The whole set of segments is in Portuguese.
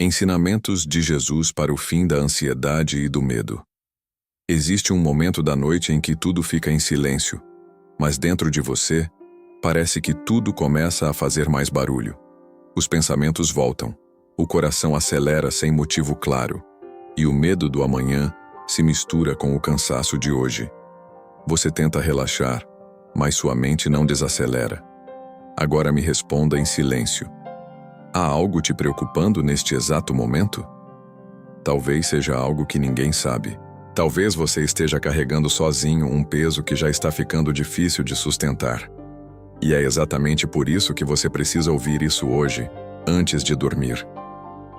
Ensinamentos de Jesus para o fim da ansiedade e do medo. Existe um momento da noite em que tudo fica em silêncio, mas dentro de você, parece que tudo começa a fazer mais barulho. Os pensamentos voltam, o coração acelera sem motivo claro, e o medo do amanhã se mistura com o cansaço de hoje. Você tenta relaxar, mas sua mente não desacelera. Agora me responda em silêncio. Há algo te preocupando neste exato momento? Talvez seja algo que ninguém sabe. Talvez você esteja carregando sozinho um peso que já está ficando difícil de sustentar. E é exatamente por isso que você precisa ouvir isso hoje, antes de dormir.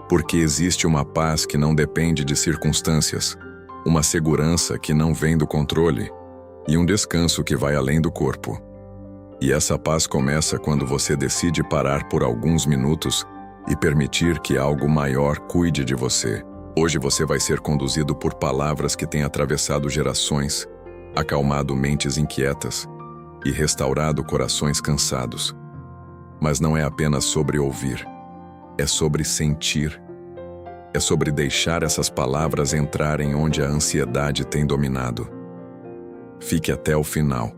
Porque existe uma paz que não depende de circunstâncias, uma segurança que não vem do controle, e um descanso que vai além do corpo. E essa paz começa quando você decide parar por alguns minutos e permitir que algo maior cuide de você. Hoje você vai ser conduzido por palavras que têm atravessado gerações, acalmado mentes inquietas e restaurado corações cansados. Mas não é apenas sobre ouvir, é sobre sentir. É sobre deixar essas palavras entrarem onde a ansiedade tem dominado. Fique até o final,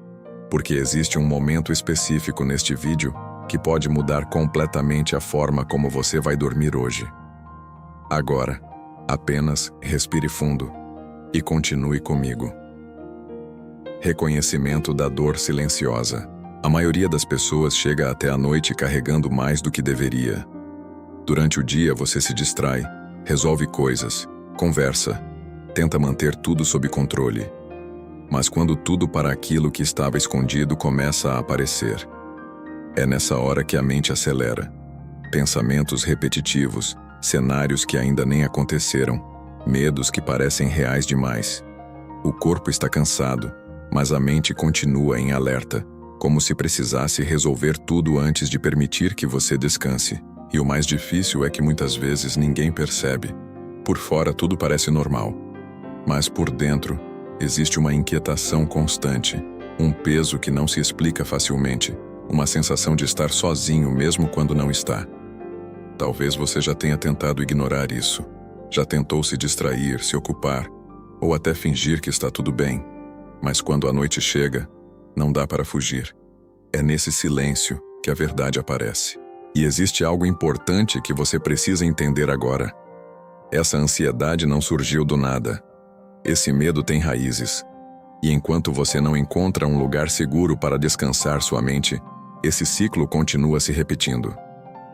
porque existe um momento específico neste vídeo que pode mudar completamente a forma como você vai dormir hoje. Agora, apenas respire fundo e continue comigo. Reconhecimento da dor silenciosa. A maioria das pessoas chega até a noite carregando mais do que deveria. Durante o dia você se distrai, resolve coisas, conversa, tenta manter tudo sob controle. Mas quando tudo para aquilo que estava escondido começa a aparecer, é nessa hora que a mente acelera. Pensamentos repetitivos, cenários que ainda nem aconteceram, medos que parecem reais demais. O corpo está cansado, mas a mente continua em alerta, como se precisasse resolver tudo antes de permitir que você descanse. E o mais difícil é que muitas vezes ninguém percebe. Por fora tudo parece normal, mas por dentro existe uma inquietação constante, um peso que não se explica facilmente, uma sensação de estar sozinho mesmo quando não está. Talvez você já tenha tentado ignorar isso, já tentou se distrair, se ocupar, ou até fingir que está tudo bem, mas quando a noite chega, não dá para fugir. É nesse silêncio que a verdade aparece. E existe algo importante que você precisa entender agora. Essa ansiedade não surgiu do nada. Esse medo tem raízes. E enquanto você não encontra um lugar seguro para descansar sua mente, esse ciclo continua se repetindo.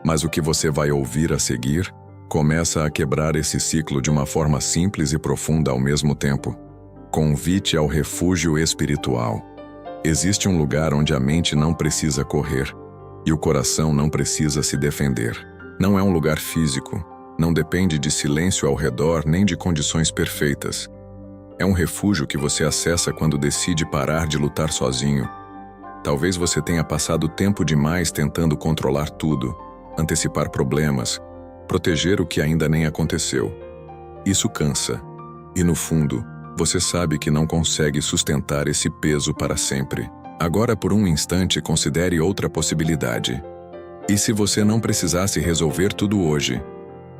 Mas o que você vai ouvir a seguir começa a quebrar esse ciclo de uma forma simples e profunda ao mesmo tempo. Convite ao refúgio espiritual. Existe um lugar onde a mente não precisa correr e o coração não precisa se defender. Não é um lugar físico, não depende de silêncio ao redor nem de condições perfeitas. É um refúgio que você acessa quando decide parar de lutar sozinho. Talvez você tenha passado tempo demais tentando controlar tudo, antecipar problemas, proteger o que ainda nem aconteceu. Isso cansa. E no fundo, você sabe que não consegue sustentar esse peso para sempre. Agora, por um instante, considere outra possibilidade. E se você não precisasse resolver tudo hoje?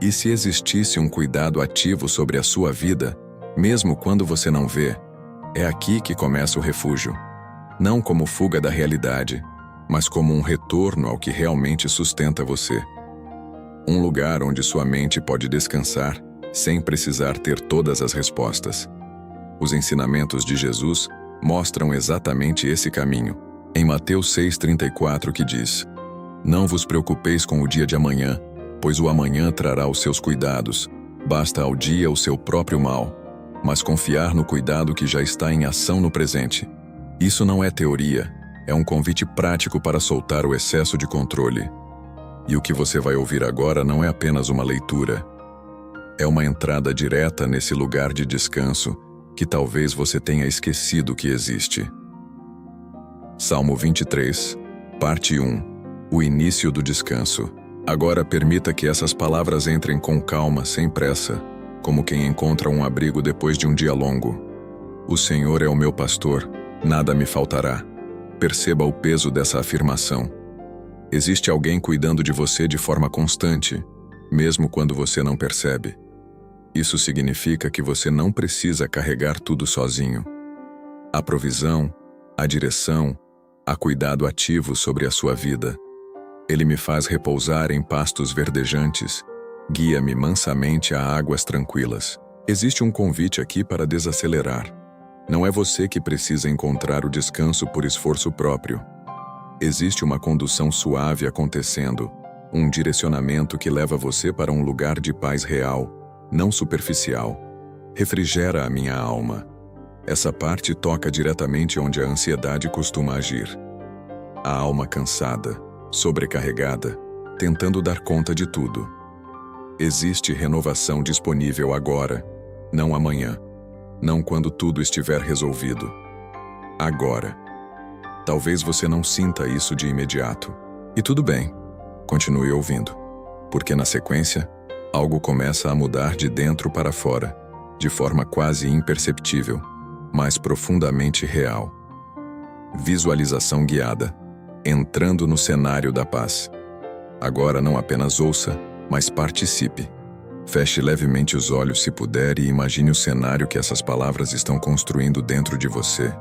E se existisse um cuidado ativo sobre a sua vida, mesmo quando você não vê? É aqui que começa o refúgio. Não como fuga da realidade, mas como um retorno ao que realmente sustenta você. Um lugar onde sua mente pode descansar, sem precisar ter todas as respostas. Os ensinamentos de Jesus mostram exatamente esse caminho. Em Mateus 6,34 que diz: Não vos preocupeis com o dia de amanhã, pois o amanhã trará os seus cuidados. Basta ao dia o seu próprio mal. Mas confiar no cuidado que já está em ação no presente. Isso não é teoria, é um convite prático para soltar o excesso de controle. E o que você vai ouvir agora não é apenas uma leitura. É uma entrada direta nesse lugar de descanso que talvez você tenha esquecido que existe. Salmo 23, parte 1. O início do descanso. Agora permita que essas palavras entrem com calma, sem pressa, como quem encontra um abrigo depois de um dia longo. O Senhor é o meu pastor, nada me faltará. Perceba o peso dessa afirmação. Existe alguém cuidando de você de forma constante, mesmo quando você não percebe. Isso significa que você não precisa carregar tudo sozinho. Há provisão, há direção, há cuidado ativo sobre a sua vida. Ele me faz repousar em pastos verdejantes, guia-me mansamente a águas tranquilas. Existe um convite aqui para desacelerar. Não é você que precisa encontrar o descanso por esforço próprio. Existe uma condução suave acontecendo, um direcionamento que leva você para um lugar de paz real, não superficial. Refrigera a minha alma. Essa parte toca diretamente onde a ansiedade costuma agir. A alma cansada, sobrecarregada, tentando dar conta de tudo. Existe renovação disponível agora, não amanhã, não quando tudo estiver resolvido. Agora. Talvez você não sinta isso de imediato. E tudo bem, continue ouvindo, porque na sequência, algo começa a mudar de dentro para fora, de forma quase imperceptível, mas profundamente real. Visualização guiada, entrando no cenário da paz. Agora não apenas ouça, mas participe. Feche levemente os olhos se puder e imagine o cenário que essas palavras estão construindo dentro de você.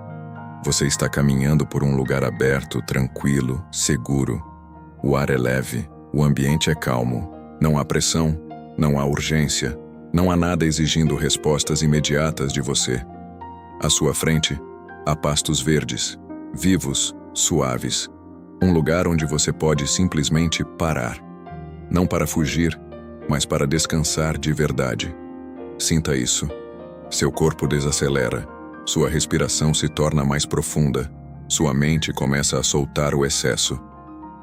Você está caminhando por um lugar aberto, tranquilo, seguro. O ar é leve, o ambiente é calmo. Não há pressão, não há urgência, não há nada exigindo respostas imediatas de você. À sua frente, há pastos verdes, vivos, suaves. Um lugar onde você pode simplesmente parar. Não para fugir, mas para descansar de verdade. Sinta isso. Seu corpo desacelera, sua respiração se torna mais profunda, sua mente começa a soltar o excesso.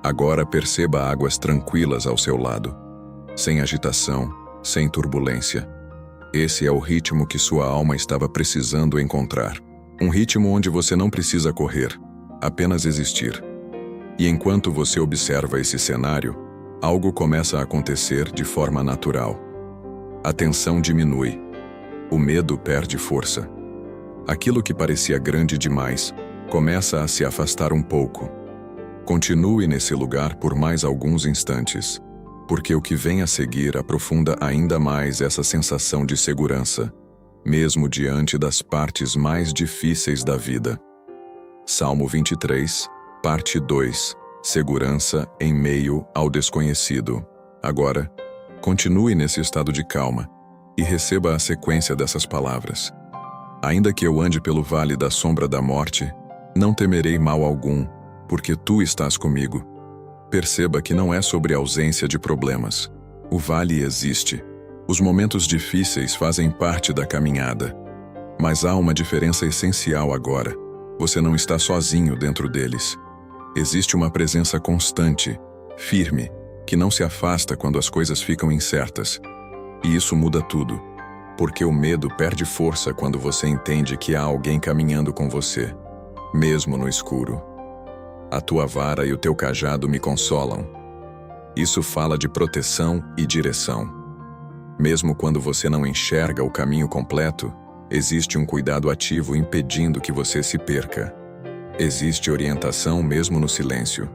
Agora perceba águas tranquilas ao seu lado, sem agitação, sem turbulência. Esse é o ritmo que sua alma estava precisando encontrar. Um ritmo onde você não precisa correr, apenas existir. E enquanto você observa esse cenário, algo começa a acontecer de forma natural. A tensão diminui. O medo perde força. Aquilo que parecia grande demais começa a se afastar um pouco. Continue nesse lugar por mais alguns instantes, porque o que vem a seguir aprofunda ainda mais essa sensação de segurança, mesmo diante das partes mais difíceis da vida. Salmo 23, parte 2. Segurança em meio ao desconhecido. Agora, continue nesse estado de calma e receba a sequência dessas palavras. Ainda que eu ande pelo vale da sombra da morte, não temerei mal algum, porque tu estás comigo. Perceba que não é sobre a ausência de problemas. O vale existe. Os momentos difíceis fazem parte da caminhada. Mas há uma diferença essencial agora. Você não está sozinho dentro deles. Existe uma presença constante, firme, que não se afasta quando as coisas ficam incertas. E isso muda tudo, porque o medo perde força quando você entende que há alguém caminhando com você, mesmo no escuro. A tua vara e o teu cajado me consolam. Isso fala de proteção e direção. Mesmo quando você não enxerga o caminho completo, existe um cuidado ativo impedindo que você se perca. Existe orientação mesmo no silêncio.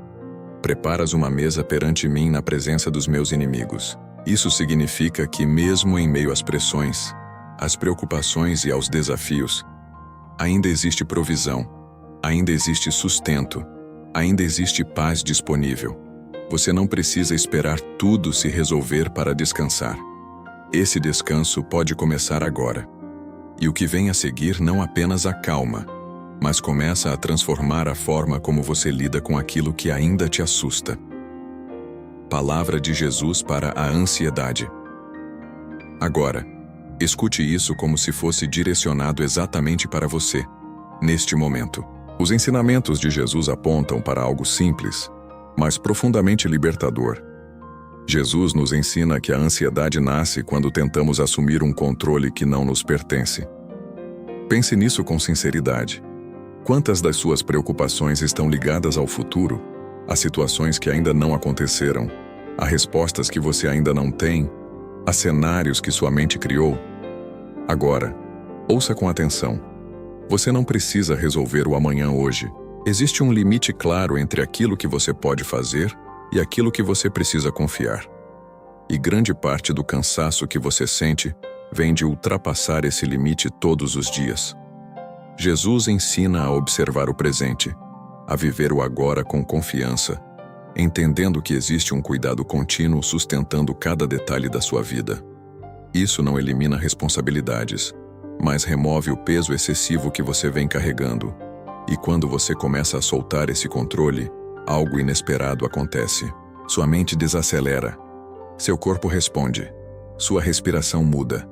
Preparas uma mesa perante mim na presença dos meus inimigos. Isso significa que mesmo em meio às pressões, às preocupações e aos desafios, ainda existe provisão, ainda existe sustento, ainda existe paz disponível. Você não precisa esperar tudo se resolver para descansar. Esse descanso pode começar agora. E o que vem a seguir não apenas acalma, mas começa a transformar a forma como você lida com aquilo que ainda te assusta. Palavra de Jesus para a ansiedade. Agora, escute isso como se fosse direcionado exatamente para você, neste momento. Os ensinamentos de Jesus apontam para algo simples, mas profundamente libertador. Jesus nos ensina que a ansiedade nasce quando tentamos assumir um controle que não nos pertence. Pense nisso com sinceridade. Quantas das suas preocupações estão ligadas ao futuro, a situações que ainda não aconteceram, a respostas que você ainda não tem, a cenários que sua mente criou? Agora, ouça com atenção. Você não precisa resolver o amanhã hoje. Existe um limite claro entre aquilo que você pode fazer e aquilo que você precisa confiar. e grande parte do cansaço que você sente vem de ultrapassar esse limite todos os dias. Jesus ensina a observar o presente, a viver o agora com confiança, entendendo que existe um cuidado contínuo sustentando cada detalhe da sua vida. Isso não elimina responsabilidades, mas remove o peso excessivo que você vem carregando. E quando você começa a soltar esse controle, algo inesperado acontece. Sua mente desacelera. Seu corpo responde. Sua respiração muda.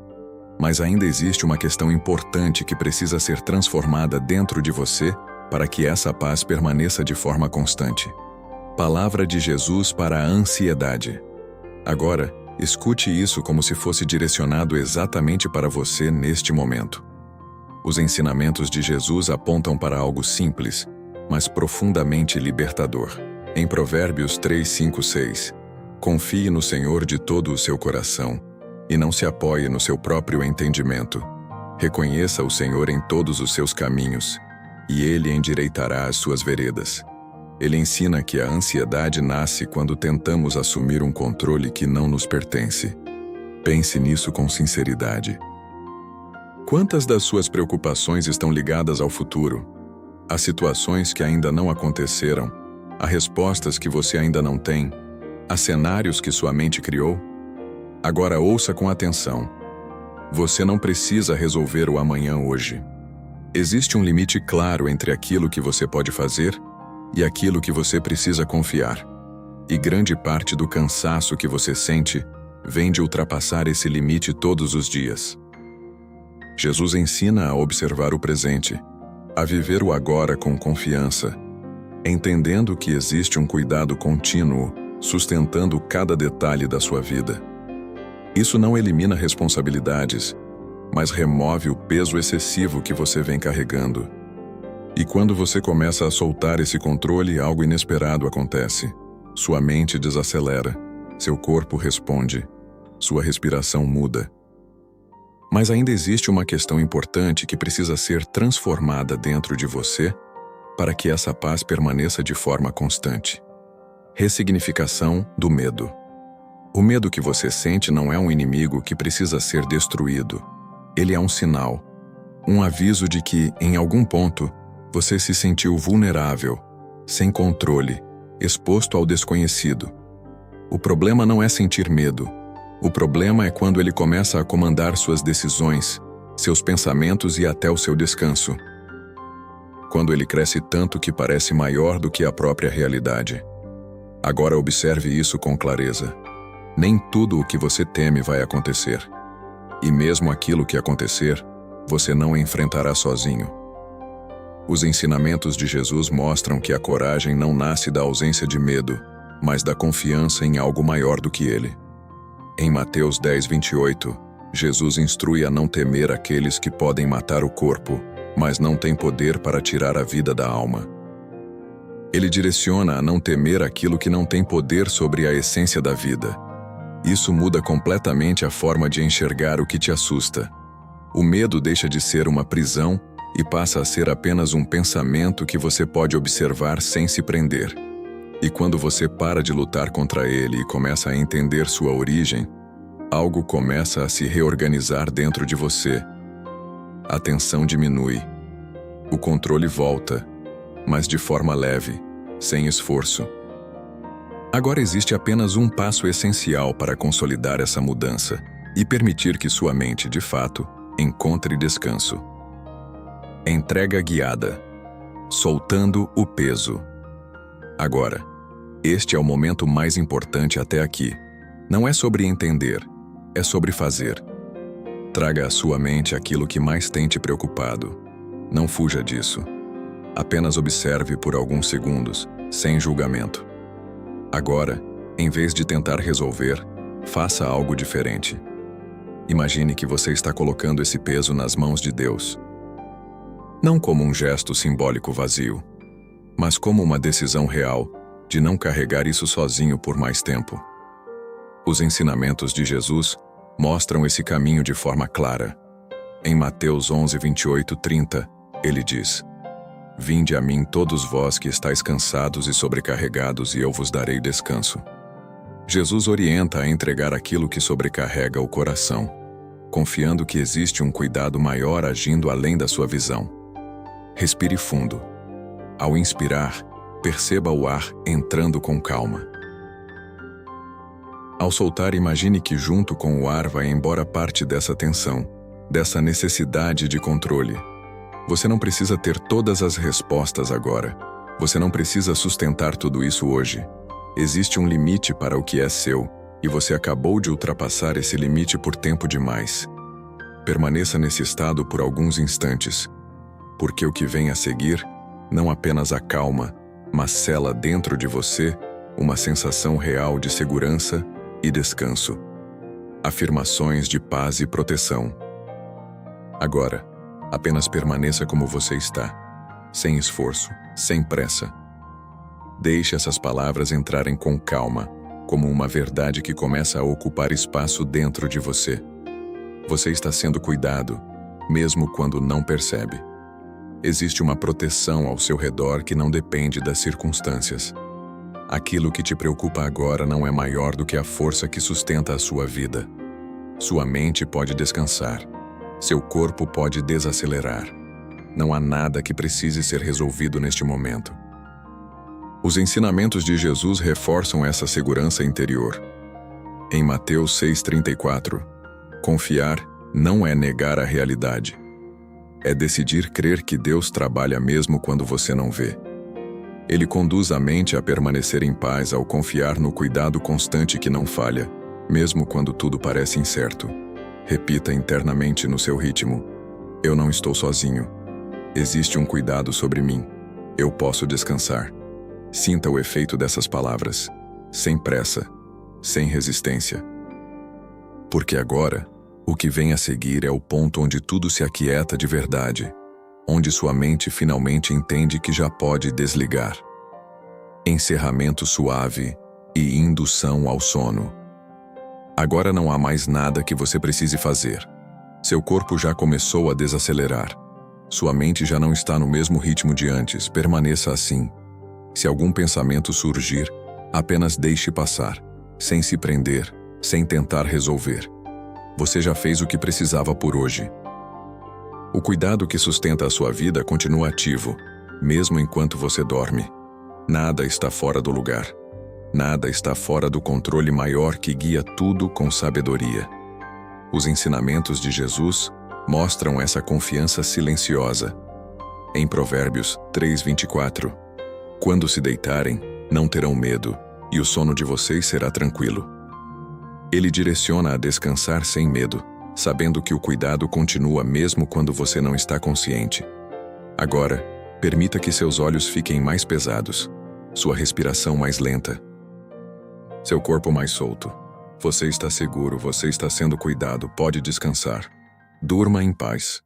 Mas ainda existe uma questão importante que precisa ser transformada dentro de você para que essa paz permaneça de forma constante. Palavra de Jesus para a ansiedade. Agora, escute isso como se fosse direcionado exatamente para você neste momento. Os ensinamentos de Jesus apontam para algo simples, mas profundamente libertador. Em Provérbios 3, 5, 6, confie no Senhor de todo o seu coração e não se apoie no seu próprio entendimento. Reconheça o Senhor em todos os seus caminhos, e Ele endireitará as suas veredas. Ele ensina que a ansiedade nasce quando tentamos assumir um controle que não nos pertence. Pense nisso com sinceridade. Quantas das suas preocupações estão ligadas ao futuro? A situações que ainda não aconteceram? A respostas que você ainda não tem? A cenários que sua mente criou? Agora ouça com atenção. Você não precisa resolver o amanhã hoje. Existe um limite claro entre aquilo que você pode fazer e aquilo que você precisa confiar. E grande parte do cansaço que você sente vem de ultrapassar esse limite todos os dias. Jesus ensina a observar o presente, a viver o agora com confiança, entendendo que existe um cuidado contínuo sustentando cada detalhe da sua vida. Isso não elimina responsabilidades, mas remove o peso excessivo que você vem carregando. E quando você começa a soltar esse controle, algo inesperado acontece. Sua mente desacelera, seu corpo responde, sua respiração muda. Mas ainda existe uma questão importante que precisa ser transformada dentro de você para que essa paz permaneça de forma constante. Ressignificação do medo. O medo que você sente não é um inimigo que precisa ser destruído. Ele é um sinal, um aviso de que, em algum ponto, você se sentiu vulnerável, sem controle, exposto ao desconhecido. O problema não é sentir medo. O problema é quando ele começa a comandar suas decisões, seus pensamentos e até o seu descanso. Quando ele cresce tanto que parece maior do que a própria realidade. Agora observe isso com clareza. Nem tudo o que você teme vai acontecer. E mesmo aquilo que acontecer, você não enfrentará sozinho. Os ensinamentos de Jesus mostram que a coragem não nasce da ausência de medo, mas da confiança em algo maior do que ele. Em Mateus 10, 28, Jesus instrui a não temer aqueles que podem matar o corpo, mas não têm poder para tirar a vida da alma. Ele direciona a não temer aquilo que não tem poder sobre a essência da vida. Isso muda completamente a forma de enxergar o que te assusta. O medo deixa de ser uma prisão e passa a ser apenas um pensamento que você pode observar sem se prender. E quando você para de lutar contra ele e começa a entender sua origem, algo começa a se reorganizar dentro de você. A tensão diminui. O controle volta, mas de forma leve, sem esforço. Agora existe apenas um passo essencial para consolidar essa mudança e permitir que sua mente, de fato, encontre descanso. Entrega guiada. Soltando o peso. Agora, este é o momento mais importante até aqui. Não é sobre entender, é sobre fazer. Traga à sua mente aquilo que mais tem te preocupado. Não fuja disso. Apenas observe por alguns segundos, sem julgamento. Agora, em vez de tentar resolver, faça algo diferente. Imagine que você está colocando esse peso nas mãos de Deus. Não como um gesto simbólico vazio, mas como uma decisão real de não carregar isso sozinho por mais tempo. Os ensinamentos de Jesus mostram esse caminho de forma clara. Em Mateus 11, 28, 30, ele diz: Vinde a mim todos vós que estáis cansados e sobrecarregados, e eu vos darei descanso. Jesus orienta a entregar aquilo que sobrecarrega o coração, confiando que existe um cuidado maior agindo além da sua visão. Respire fundo. Ao inspirar, perceba o ar entrando com calma. Ao soltar, imagine que junto com o ar vai embora parte dessa tensão, dessa necessidade de controle. Você não precisa ter todas as respostas agora. Você não precisa sustentar tudo isso hoje. Existe um limite para o que é seu, e você acabou de ultrapassar esse limite por tempo demais. Permaneça nesse estado por alguns instantes, porque o que vem a seguir não apenas acalma, mas sela dentro de você uma sensação real de segurança e descanso. Afirmações de paz e proteção. Agora, apenas permaneça como você está, sem esforço, sem pressa. Deixe essas palavras entrarem com calma, como uma verdade que começa a ocupar espaço dentro de você. Você está sendo cuidado, mesmo quando não percebe. Existe uma proteção ao seu redor que não depende das circunstâncias. Aquilo que te preocupa agora não é maior do que a força que sustenta a sua vida. Sua mente pode descansar. Seu corpo pode desacelerar. Não há nada que precise ser resolvido neste momento. Os ensinamentos de Jesus reforçam essa segurança interior. Em Mateus 6,34, confiar não é negar a realidade. É decidir crer que Deus trabalha mesmo quando você não vê. Ele conduz a mente a permanecer em paz ao confiar no cuidado constante que não falha, mesmo quando tudo parece incerto. Repita internamente no seu ritmo: eu não estou sozinho. Existe um cuidado sobre mim. Eu posso descansar. Sinta o efeito dessas palavras, sem pressa, sem resistência. Porque agora, o que vem a seguir é o ponto onde tudo se aquieta de verdade, onde sua mente finalmente entende que já pode desligar. Encerramento suave e indução ao sono. Agora não há mais nada que você precise fazer. Seu corpo já começou a desacelerar. Sua mente já não está no mesmo ritmo de antes. Permaneça assim. Se algum pensamento surgir, apenas deixe passar, sem se prender, sem tentar resolver. Você já fez o que precisava por hoje. O cuidado que sustenta a sua vida continua ativo, mesmo enquanto você dorme. Nada está fora do lugar. Nada está fora do controle maior que guia tudo com sabedoria. Os ensinamentos de Jesus mostram essa confiança silenciosa. Em Provérbios 3:24, quando se deitarem, não terão medo, e o sono de vocês será tranquilo. Ele direciona a descansar sem medo, sabendo que o cuidado continua mesmo quando você não está consciente. Agora, permita que seus olhos fiquem mais pesados, sua respiração mais lenta, seu corpo mais solto. Você está seguro, você está sendo cuidado, pode descansar. Durma em paz.